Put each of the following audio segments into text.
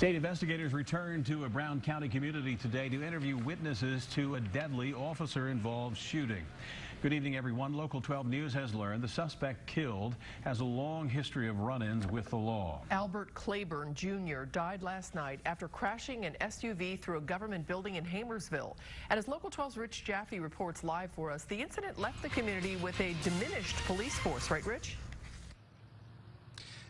State investigators returned to a Brown County community today to interview witnesses to a deadly officer-involved shooting. Good evening, everyone. Local 12 News has learned the suspect killed has a long history of run-ins with the law. Albert Clayburn Jr. died last night after crashing an SUV through a government building in Hamersville. And as Local 12's Rich Jaffe reports live for us, the incident left the community with a diminished police force. Right, Rich?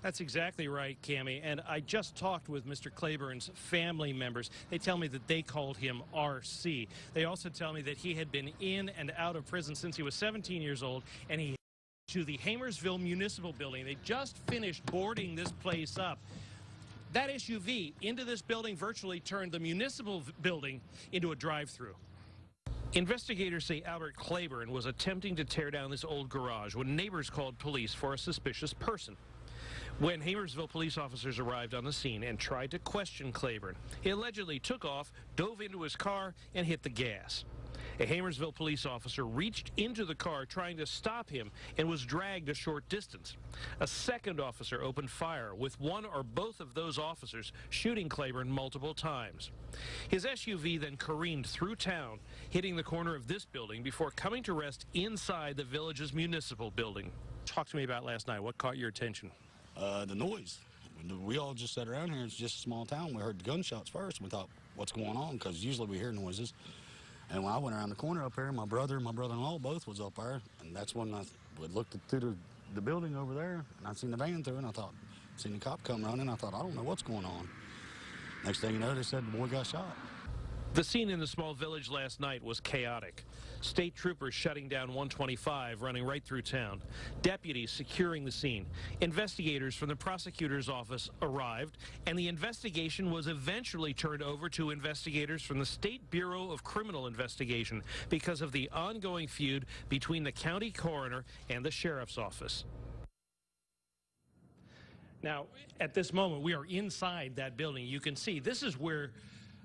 That's exactly right, Cammie. And I just talked with Mr. Clayburn's family members. They tell me that they called him RC. They also tell me that he had been in and out of prison since he was 17 years old, and he to the Hamersville Municipal Building. They just finished boarding this place up. That SUV into this building virtually turned the municipal building into a drive-through. Investigators say Albert Clayburn was attempting to tear down this old garage when neighbors called police for a suspicious person. When Hamersville police officers arrived on the scene and tried to question Clayburn, he allegedly took off, dove into his car, and hit the gas. A Hamersville police officer reached into the car trying to stop him and was dragged a short distance. A second officer opened fire, with one or both of those officers shooting Clayburn multiple times. His SUV then careened through town, hitting the corner of this building before coming to rest inside the village's municipal building. Talk to me about last night. What caught your attention? The noise. We all just sat around here. It's just a small town. We heard the gunshots first. We thought, what's going on? Because usually we hear noises. And when I went around the corner up here, my brother and my brother-in-law both was up there. And that's when I looked through the building over there, and I seen the van through, and I thought, seen the cop come running. I thought, I don't know what's going on. Next thing you know, they said the boy got shot. The scene in the small village last night was chaotic. State troopers shutting down 125, running right through town. Deputies securing the scene. Investigators from the prosecutor's office arrived, and the investigation was eventually turned over to investigators from the State Bureau of Criminal Investigation because of the ongoing feud between the county coroner and the sheriff's office. Now, at this moment, we are inside that building. You can see this is where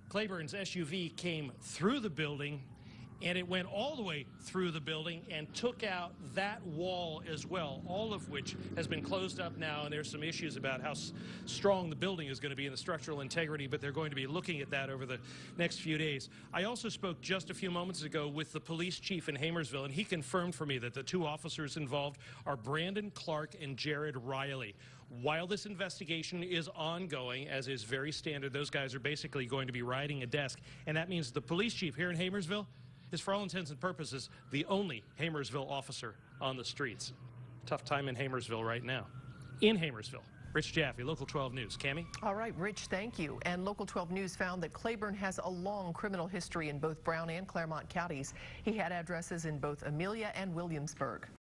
Clayburn's SUV came through the building, and it went all the way through the building and took out that wall as well, all of which has been closed up now, and there's some issues about how strong the building is going to be and the structural integrity, but they're going to be looking at that over the next few days. I also spoke just a few moments ago with the police chief in Hamersville, and he confirmed for me that the two officers involved are Brandon Clark and Jared Riley. While this investigation is ongoing, as is very standard, those guys are basically going to be riding a desk, and that means the police chief here in Hamersville is, for all intents and purposes, the only Hamersville officer on the streets. Tough time in Hamersville right now. In Hamersville, Rich Jaffe, Local 12 News. Cammie? All right, Rich, thank you. And Local 12 News found that Clayburn has a long criminal history in both Brown and Clermont counties. He had addresses in both Amelia and Williamsburg.